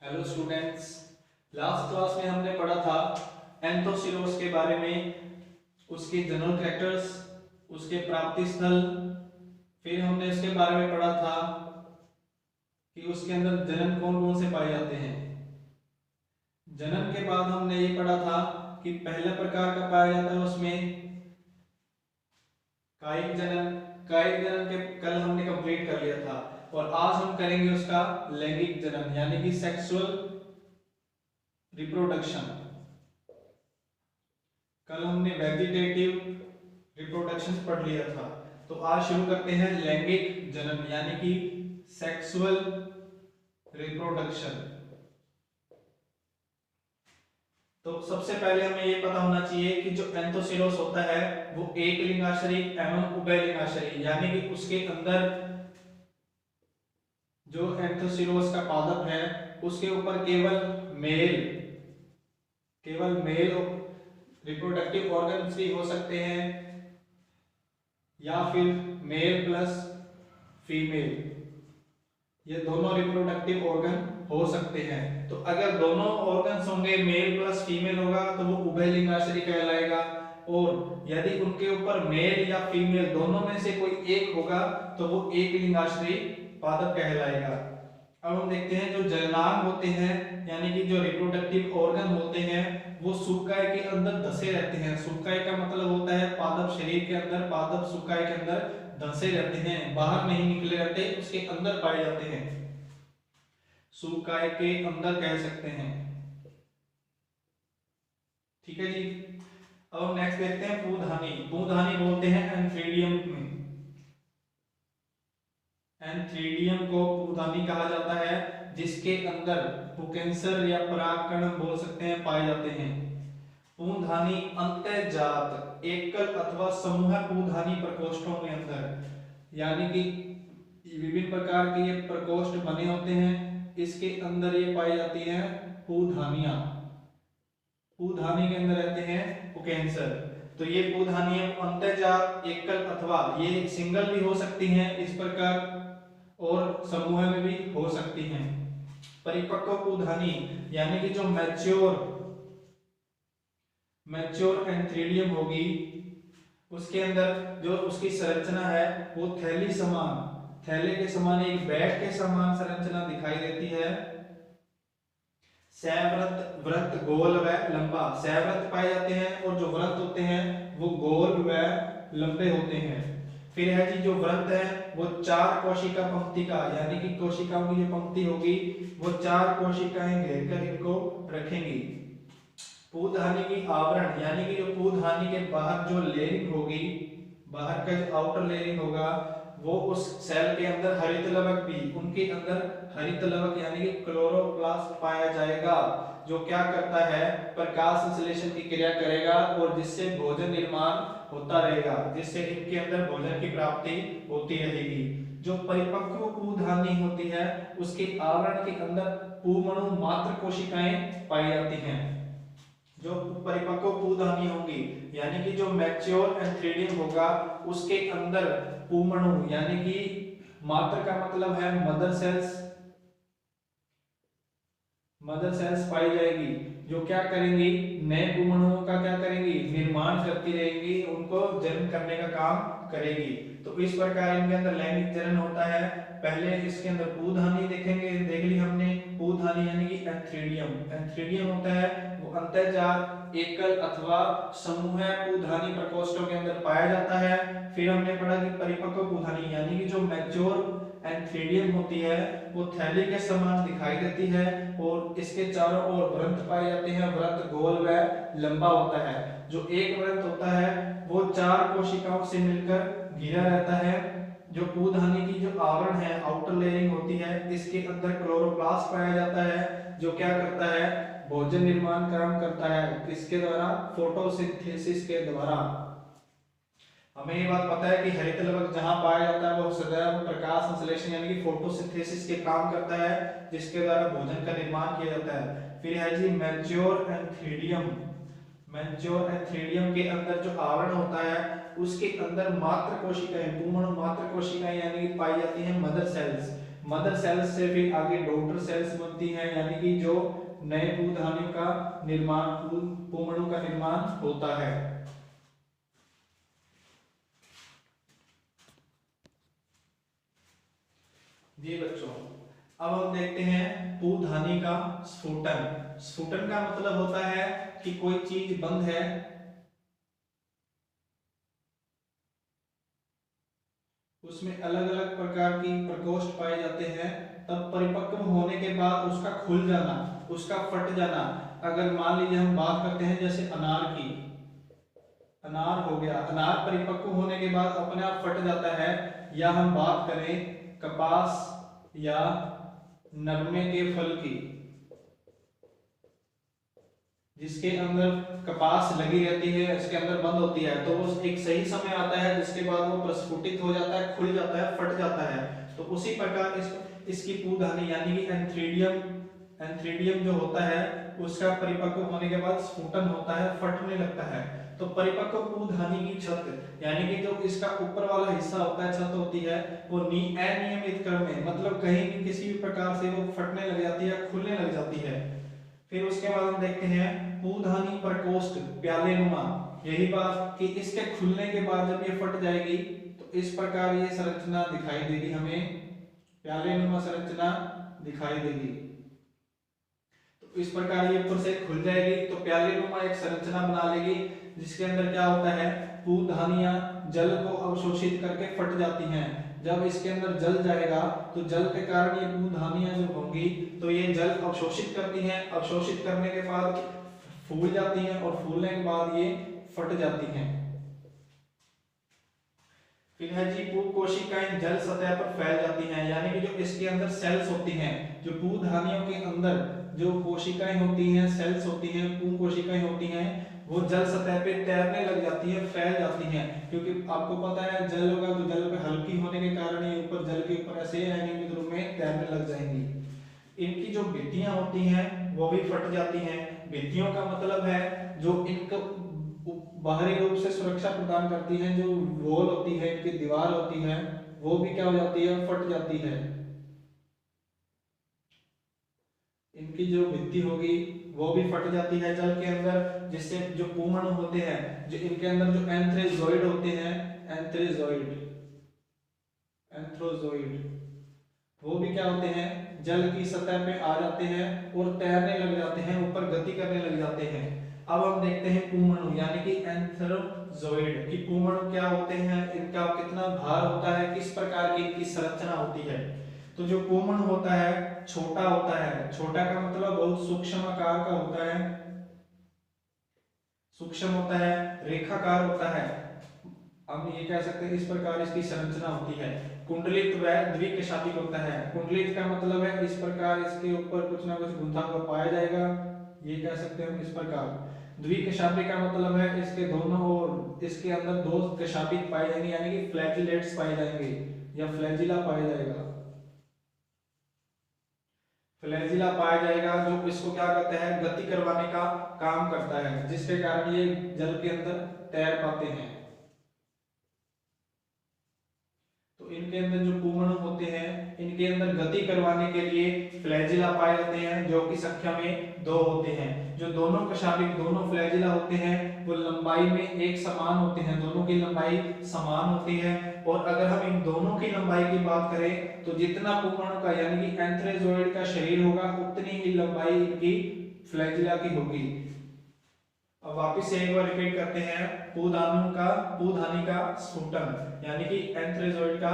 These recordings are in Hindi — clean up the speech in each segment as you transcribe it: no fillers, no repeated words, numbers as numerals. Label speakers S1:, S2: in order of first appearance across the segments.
S1: Hello students. लास्ट क्लास में हमने पढ़ा था एंथोसिलोस के बारे में, उसके जनरल कैरेक्टर्स, उसके प्राप्ति स्थल। फिर हमने इसके बारे में पढ़ा था कि उसके अंदर जनन कौन कौन से पाए जाते हैं। जनन के बाद हमने ये पढ़ा था कि पहला प्रकार का पाया जाता है उसमें कायिक जनन। कायिक जनन के कल हमने कंप्लीट कर लिया था और आज हम करेंगे उसका लैंगिक जनन यानी कि सेक्सुअल रिप्रोडक्शन। कल हमने वेजिटेटिव रिप्रोडक्शन पढ़ लिया था, तो आज शुरू करते हैं लैंगिक जनन यानी कि सेक्सुअल रिप्रोडक्शन। तो सबसे पहले हमें ये पता होना चाहिए कि जो एंथोसिलोस होता है वो एक लिंगाशयी एवं उभयलिंगाशयी यानी कि उसके अंदर जो एंथोसिलोस का पादप है उसके ऊपर केवल मेल रिप्रोडक्टिव ऑर्गन्स ही हो सकते हैं या फिर मेल प्लस फीमेल, ये दोनों रिप्रोडक्टिव ऑर्गन हो सकते हैं। तो अगर दोनों ऑर्गन्स होंगे, मेल प्लस फीमेल होगा तो वो उभयलिंगाशयी कहलाएगा, और यदि उनके ऊपर मेल या फीमेल दोनों में से कोई एक होगा तो वो एक लिंगाश्रयी पादप कहलाएगा। अब हम देखते हैं जो जननांग होते हैं यानी कि जो रिप्रोडक्टिव ऑर्गन होते हैं वो शुक्राणु के अंदर धसे रहते हैं। शुक्राणु का मतलब होता है पादप शरीर के अंदर, पादप शुक्राणु के अंदर धसे रहते हैं, बाहर नहीं निकले रहते, उसके अंदर पाए जाते हैं, शुक्राणु के अंदर कह सकते हैं। ठीक है जी। अब नेक्स्ट देखते हैं पूधानी। पूधानी बोलते हैं एंथ्रीडियम में। एंथ्रीडियम को पूधानी कहा जाता है जिसके अंदर पुंकेसर या परागकण बोल सकते हैं पाए जाते हैं। पूधानी अंतःजात एकल अथवा समूह पूधानी प्रकोष्ठों के अंदर यानी कि विभिन्न प्रकार के ये प्रकोष्ठ बने होते हैं, इसके अंदर ये पाई जाती हैं पूधानियां। पूधानी के अंदर रहते हैं पुंकेसर। तो ये पूधानियां अंतःजात एकल अथवा ये सिंगल भी हो सकती हैं इस प्रकार, और समूह में भी हो सकती हैं। परिपक्व पूधानी यानी कि जो मैच्योर एंथ्रीडियम होगी उसके अंदर जो उसकी संरचना है वो थैले के समान एक बैग के समान संरचना दिखाई देती है। सैवृत्त, वृत्त, गोल व लंबा। सैवृत्त पाए जाते हैं और जो वृत्त होते हैं वो गोल व लंबे होते हैं। फिर है जी जो वृत्त है वो 4 कोशिका पंक्ति का यानी कि कोशिकाओं की जो पंक्ति होगी वो 4 कोशिकाएं घेर कर इनको रखेंगी। पूधानी की आवरण यानी कि जो पूधानी के बाहर जो लेयरिंग होगी, बाहर का जो आउटर लेयरिंग होगा वो उस सेल के अंदर हरित लवक भी, उनके अंदर हरित लवक यानी कि क्लोरोप्लास्ट पाया जाएगा जो क्या करता है प्रकाश संश्लेषण की क्रिया करेगा और जिससे भोजन निर्माण होता रहेगा, जिससे इनके अंदर भोजन की प्राप्ति होती रहेगी। जो परिपक्व पूधानी होती है उसके आवरण के अंदर पूमणु मात्र कोशिकाएं पाई जाती हैं। जो परिपक्व पूधानी होगी यानी कि जो मैच्योर एंथ्रीडियम होगा उसके अंदर पूमणु यानी कि मात्र का मतलब है मदर सेल्स पाई जाएगी जो क्या करेंगी नए पूमणुओं का क्या करेंगी निर्माण करती रहेंगी, उनको जन्म करने का काम करेगी। तो इस प्रकार इनके अंदर लैंगिक जनन होता है। पहले इसके अंदर पूधानी देखेंगे, देख ली हमने पूधानी यानी कि एंथ्रीडियम होता है वो अंतःजात एकल अथवा समूह पूधानी प्रकोष्ठों के अंदर पाया जाता है। फिर हमने पढ़ा कि परिपक्व पूधानी यानी कि जो मैच्योर एंथ्रीडियम होती है वो थैली के समान दिखाई देती है और इसके चारों ओर वृत्त पाए जाते हैं। वृत्त गोल व लंबा होता है। जो एक वृत्त होता है वो 4 कोशिकाओं से मिलकर घिरा रहता है। जो पूधानी की जो आवरण है आउटर लेयरिंग होती है इसके अंदर क्लोरोप्लास्ट पाया जाता है जो क्या करता है भोजन निर्माण काम करता है, किसके द्वारा फोटोसिंथेसिस के द्वारा। हमें ये बात पता है कि हरित लवक जहां पाया जाता है वो सदैव प्रकाश संश्लेषण यानी कि फोटोसिंथेसिस के काम करता है जिसके द्वारा भोजन का निर्माण किया जाता है। फिर है जी मैच्योर एंथ्रीडियम के अंदर जो आवरण होता है उसके अंदर मात्र कोशिकाएं पूमणु मात्र कोशिकाएं यानी कि पाई जाती हैं मदर सेल्स। मदर सेल्स से फिर आगे डॉटर सेल्स बनती हैं, यानी कि जो नए पूधानियों का निर्माण, पूमणु का निर्माण होता है। जी बच्चों, अब हम देखते हैं पूधानी का स्फुटन। स्फुटन का मतलब होता है कि कोई चीज बंद है, उसमें अलग अलग प्रकार की प्रकोष्ठ पाए जाते हैं, तब परिपक्व होने के बाद उसका खुल जाना, उसका फट जाना। अगर मान लीजिए हम बात करते हैं जैसे अनार की, अनार हो गया, अनार परिपक्व होने के बाद अपने आप फट जाता है। या हम बात करें कपास या नरमे के फल की, जिसके अंदर कपास लगी रहती है, इसके अंदर बंद होती है, तो वो एक सही समय आता है जिसके बाद वो प्रस्फुटित हो जाता है, खुल जाता है, फट जाता है। तो उसी प्रकार इसकी पूधानी यानी कि एंथ्रीडियम जो होता है उसका परिपक्व होने के बाद स्फुटन होता है, फटने लगता है। तो परिपक्व पूधानी की छत यानी कि जो इसका ऊपर वाला हिस्सा होता है, छत होती है, वो अनियमित क्रम में, मतलब कहीं भी किसी भी प्रकार से वो फटने लग जाती है, खुलने लग जाती है। फिर उसके बाद हम देखते हैं पूधानी प्रकोष्ठ प्याले नुमा। यही बात कि इसके खुलने के बाद जब ये फट जाएगी तो इस प्रकार ये संरचना दिखाई देगी, हमें प्याले नुमा संरचना दिखाई देगी। तो इस प्रकार ये ऊपर से खुल जाएगी तो प्याले नुमा एक संरचना बना लेगी, जिसके अंदर क्या होता है, पूधानियां जल को अवशोषित करके फट जाती हैं। जब इसके अंदर जल जाएगा तो जल के कारण ये पूधानियां जो होंगी तो ये जल अवशोषित करती हैं, अवशोषित करने के बाद फूल जाती हैं और फूलने के बाद ये फट जाती हैं। फिर है जी पूप कोशिकाएं जल सतह पर फैल जाती हैं, यानी कि जो इसके अंदर सेल्स होती हैं, जो पूधानियों के अंदर जो कोशिकाएं होती हैं, सेल्स होती हैं, पूप कोशिकाएं होती हैं, वो जल सतह पे तैरने लग जाती है, फैल जाती हैं। क्योंकि आपको पता है जल होगा तो जल पे हल्की होने के कारण ये ऊपर जल के ऊपर ऐसे अनियमित रूप में तैरने लग जाएंगी। इनकी जो भित्तियां होती हैं वो भी फट जाती हैं। भित्तियों का मतलब है जो इनको बाहरी रूप से सुरक्षा प्रदान करती है, जो वॉल होती है, इनकी दीवार होती है, वो भी क्या हो जाती है, फट जाती है। इनकी जो भित्ति होगी वो भी फट जाती है जल के अंदर, जिससे जो पूमणु होते हैं, जो इनके अंदर जो एंथ्रोजोइड होते हैं, एंथ्रोजोइड वो भी क्या होते हैं, जल की सतह पे आ जाते हैं और तैरने लग जाते हैं, ऊपर गति करने लग जाते हैं। अब हम देखते हैं पूमणु यानी कि एंथ्रोजोइड की पूमणु क्या होते हैं, इनका कितना भार होता है, किस प्रकार की इनकी संरचना होती है। तो जो पूमणु होता है छोटा होता है, छोटा का मतलब बहुत सूक्ष्म आकार का होता है, सूक्ष्म होता है, रेखाकार होता है। हम ये कह सकते हैं इस प्रकार इसकी संरचना होती है। कुंडलित व द्विकशापिक होता है। कुंडलित का मतलब है इस प्रकार इसके ऊपर कुछ ना कुछ गुंथा हुआ पाया जाएगा, ये कह सकते हैं हम इस प्रकार। द्विकशापिक का मतलब है इसके दोनों ओर इसके अंदर दो कशापित पाए जाएंगे, यानी कि फ्लैजिलेट्स पाए जाएंगे या फ्लैजिला पाया जाएगा, फ्लैजिला पाया जाएगा, जो इसको क्या करता है, गति करवाने का काम करता है, जिसके कारण ये जल के अंदर तैर पाते हैं। तो इनके अंदर जो पूमणु होते हैं, इनके अंदर गति करवाने के लिए फ्लैजिला पाए जाते हैं, जो कि संख्या में 2 होते हैं। जो दोनों कशापिक दोनों फ्लैजिला होते हैं वो लंबाई में एक समान होते हैं, दोनों की लंबाई समान होती है। और अगर हम इन दोनों की लंबाई की बात करें तो जितना पूमणु का यानी कि एंथ्रोजोइड का शरीर होगा उतनी ही लंबाई इनकी फ्लैजिला की होगी। अब वापस से एक बार रिपीट करते हैं, पूधानी का स्फुटन यानी कि एंथ्रोजोइड का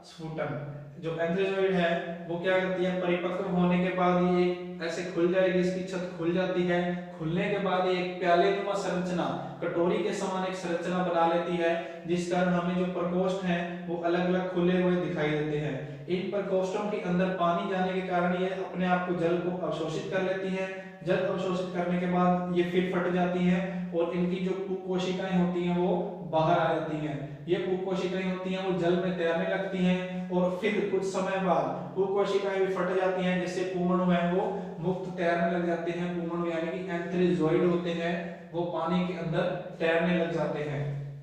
S1: स्फुटन। जो एंथ्रोजोइड है वो क्या करती है, परिपक्व होने के बाद ये ऐसे खुल जाएगी, इसकी छत खुल जाती है। खुलने के बाद ये एक प्यालेनुमा संरचना, कटोरी के समान एक संरचना बना लेती है, जिस कारण हमें जो प्रकोष्ठ हैं वो अलग अलग खुले हुए दिखाई देते हैं। इन प्रकोष्ठों के अंदर पानी जाने के कारण ये अपने आप को जल को अवशोषित कर लेती है। जल अवशोषित करने के बाद ये फिर फट जाती हैं और इनकी जो कोशिकाएं होती हैं वो बाहर आ जाती हैं। ये कोशिकाएं होती हैं वो जल में तैरने लगती हैं और फिर कुछ समय बाद वो कोशिकाएं भी फट जाती हैं, जिससे पूमणु है वो मुक्त तैरने लग जाते हैं। पूमणु यानी कि एंथ्रोजोइड होते हैं वो पानी के अंदर तैरने लग जाते हैं।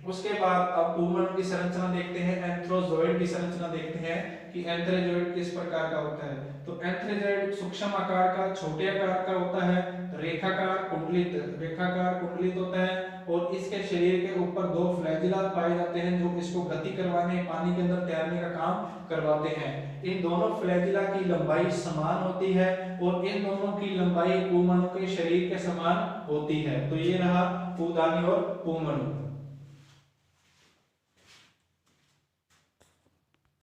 S1: उसके बाद अब पूर्णवर्ण की संरचना देखते हैं, एंथ्रोजोइड की संरचना देखते हैं कि एंथ्रोजोइड किस प्रकार का होता है। तो एंथ्रोजोइड सूक्ष्म आकार का, छोटे आकार का होता है, रेखाकार कुंडलित होता है और इसके शरीर के ऊपर दो फ्लैजिला पाए जाते हैं जो इसको गति करवाने, पानी के अंदर तैरने का काम करवाते हैं। इन दोनों फ्लैजिला की लंबाई समान होती है और इन दोनों की लंबाई पूर्णवर्ण के शरीर के समान होती है। तो ये रहा पूदानी और पूर्णवर्ण।